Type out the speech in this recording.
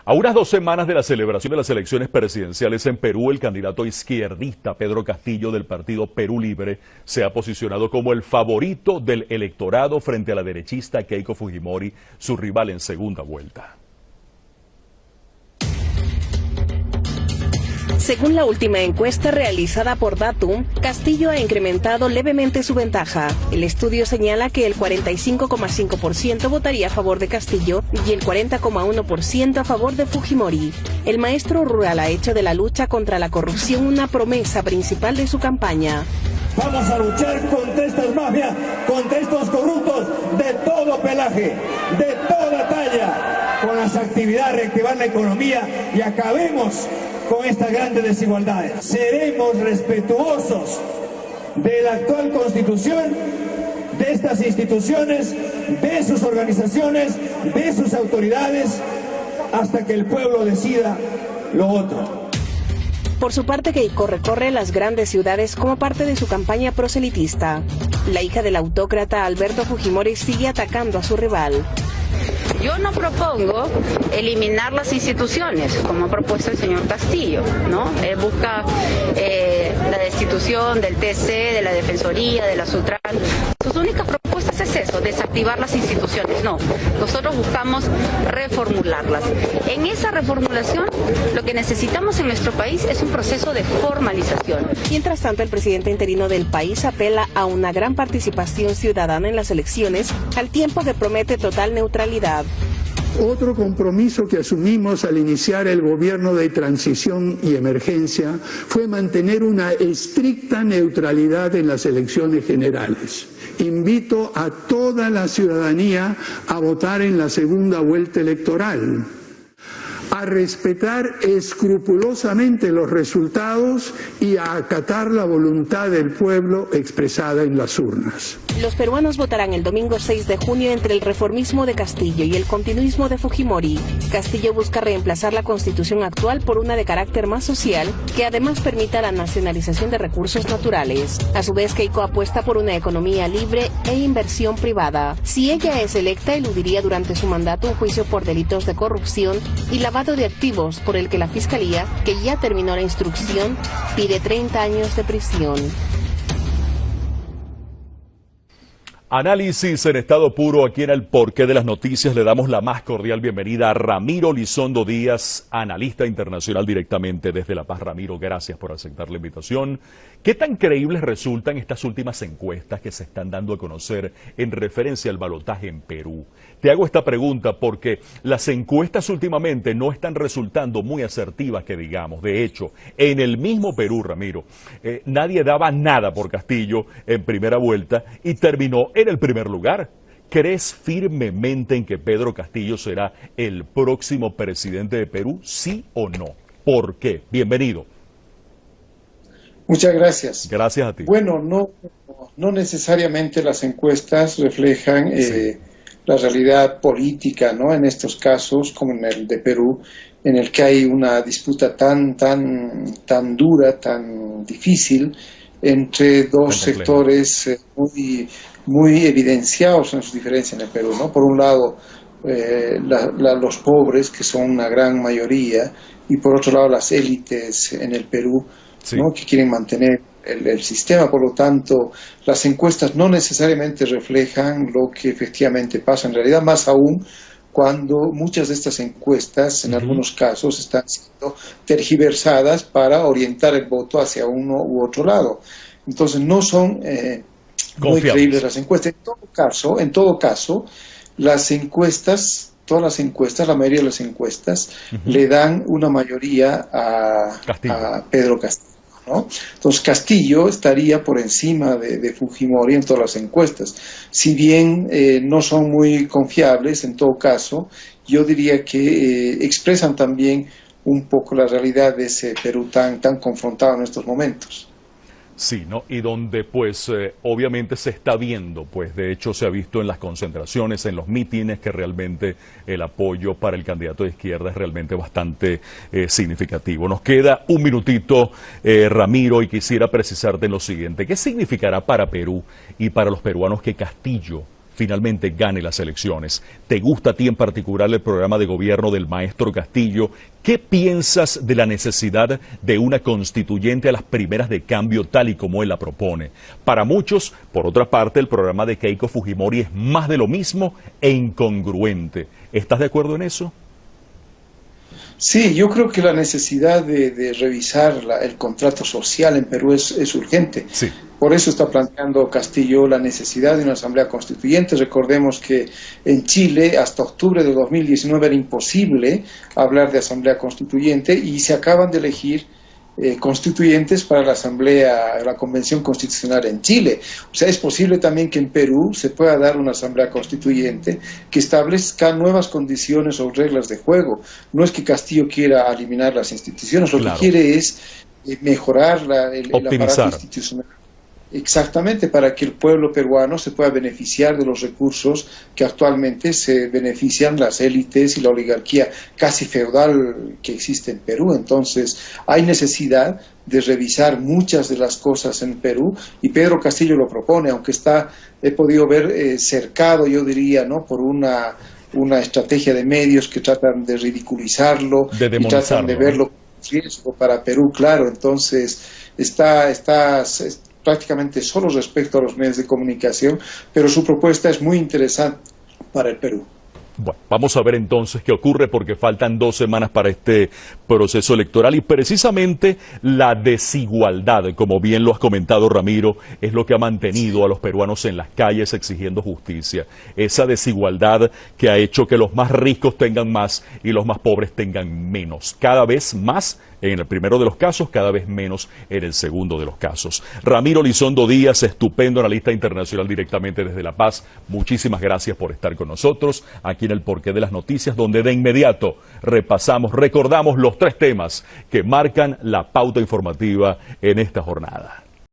A unas 2 semanas de la celebración de las elecciones presidenciales en Perú, el candidato izquierdista Pedro Castillo del partido Perú Libre se ha posicionado como el favorito del electorado frente a la derechista Keiko Fujimori, su rival en segunda vuelta. Según la última encuesta realizada por Datum, Castillo ha incrementado levemente su ventaja. El estudio señala que el 45,5% votaría a favor de Castillo y el 40,1% a favor de Fujimori. El maestro rural ha hecho de la lucha contra la corrupción una promesa principal de su campaña. Vamos a luchar contra estas mafias, contra estos corruptos de todo pelaje, de toda talla, con las actividades, reactivar la economía y acabemos con estas grandes desigualdades. Seremos respetuosos de la actual Constitución, de estas instituciones, de sus organizaciones, de sus autoridades, hasta que el pueblo decida lo otro. Por su parte, Keiko recorre las grandes ciudades como parte de su campaña proselitista. La hija del autócrata Alberto Fujimori sigue atacando a su rival. Yo no propongo eliminar las instituciones, como ha propuesto el señor Castillo, ¿no? Él busca la destitución del TC, de la Defensoría, de la Sutran. Sus únicas propuestas es eso, desactivar las instituciones. No, nosotros buscamos reformularlas. En esa reformulación, lo que necesitamos en nuestro país es un proceso de formalización. Mientras tanto, el presidente interino del país apela a una gran participación ciudadana en las elecciones, al tiempo que promete total neutralidad. Otro compromiso que asumimos al iniciar el gobierno de transición y emergencia fue mantener una estricta neutralidad en las elecciones generales. Invito a toda la ciudadanía a votar en la segunda vuelta electoral, a respetar escrupulosamente los resultados y a acatar la voluntad del pueblo expresada en las urnas. Los peruanos votarán el domingo 6 de junio entre el reformismo de Castillo y el continuismo de Fujimori. Castillo busca reemplazar la constitución actual por una de carácter más social, que además permita la nacionalización de recursos naturales. A su vez, Keiko apuesta por una economía libre e inversión privada. Si ella es electa, eludiría durante su mandato un juicio por delitos de corrupción y lavado de activos, por el que la Fiscalía, que ya terminó la instrucción, pide 30 años de prisión. Análisis en estado puro aquí en El Porqué de las Noticias. Le damos la más cordial bienvenida a Ramiro Lizondo Díaz, analista internacional directamente desde La Paz. Ramiro, gracias por aceptar la invitación. ¿Qué tan creíbles resultan estas últimas encuestas que se están dando a conocer en referencia al balotaje en Perú? Te hago esta pregunta porque las encuestas últimamente no están resultando muy asertivas, que digamos. De hecho, en el mismo Perú, Ramiro, nadie daba nada por Castillo en primera vuelta y terminó en el primer lugar. ¿Crees firmemente en que Pedro Castillo será el próximo presidente de Perú, sí o no? ¿Por qué? Bienvenido. Muchas gracias. Gracias a ti. Bueno, no necesariamente las encuestas reflejan la realidad política, ¿no? En estos casos, como en el de Perú, en el que hay una disputa tan dura, tan difícil, entre dos sectores muy evidenciados en sus diferencias en el Perú, ¿no? Por un lado, los pobres, que son una gran mayoría, y por otro lado, las élites en el Perú, ¿no? Que quieren mantener el sistema. Por lo tanto, las encuestas no necesariamente reflejan lo que efectivamente pasa en realidad, más aún cuando muchas de estas encuestas, en algunos casos, están siendo tergiversadas para orientar el voto hacia uno u otro lado. Entonces, no son muy creíbles las encuestas. En todo caso, las encuestas, todas las encuestas, la mayoría de las encuestas, le dan una mayoría a Pedro Castillo, ¿no? Entonces Castillo estaría por encima de Fujimori en todas las encuestas. Si bien no son muy confiables, en todo caso, yo diría que expresan también un poco la realidad de ese Perú tan confrontado en estos momentos. Sí, ¿no? Y donde pues obviamente se está viendo, pues de hecho se ha visto en las concentraciones, en los mítines, que realmente el apoyo para el candidato de izquierda es realmente bastante significativo. Nos queda un minutito, Ramiro, y quisiera precisarte en lo siguiente. ¿Qué significará para Perú y para los peruanos que Castillo finalmente gane las elecciones. ¿Te gusta a ti en particular el programa de gobierno del maestro Castillo? ¿Qué piensas de la necesidad de una constituyente a las primeras de cambio tal y como él la propone? Para muchos, por otra parte, el programa de Keiko Fujimori es más de lo mismo e incongruente. ¿Estás de acuerdo en eso? Sí, yo creo que la necesidad de revisar el contrato social en Perú es urgente. Sí. Por eso está planteando Castillo la necesidad de una asamblea constituyente. Recordemos que en Chile hasta octubre de 2019 era imposible hablar de asamblea constituyente y se acaban de elegir constituyentes para la Convención Constitucional en Chile. O sea, es posible también que en Perú se pueda dar una asamblea constituyente que establezca nuevas condiciones o reglas de juego. No es que Castillo quiera eliminar las instituciones, lo que quiere es mejorar el aparato institucional. Exactamente, para que el pueblo peruano se pueda beneficiar de los recursos que actualmente se benefician las élites y la oligarquía casi feudal que existe en Perú. Entonces, hay necesidad de revisar muchas de las cosas en Perú y Pedro Castillo lo propone, aunque he podido ver cercado, yo diría, ¿no?, por una estrategia de medios que tratan de ridiculizarlo, y tratan de verlo como riesgo para Perú, claro. Entonces, está prácticamente solo respecto a los medios de comunicación, pero su propuesta es muy interesante para el Perú. Bueno, vamos a ver entonces qué ocurre porque faltan 2 semanas para este proceso electoral y precisamente la desigualdad, como bien lo has comentado Ramiro, es lo que ha mantenido a los peruanos en las calles exigiendo justicia. Esa desigualdad que ha hecho que los más ricos tengan más y los más pobres tengan menos. Cada vez más en el primero de los casos, cada vez menos en el segundo de los casos. Ramiro Lizondo Díaz, estupendo analista internacional directamente desde La Paz. Muchísimas gracias por estar con nosotros aquí en el Porqué de las Noticias, donde de inmediato recordamos los 3 temas que marcan la pauta informativa en esta jornada.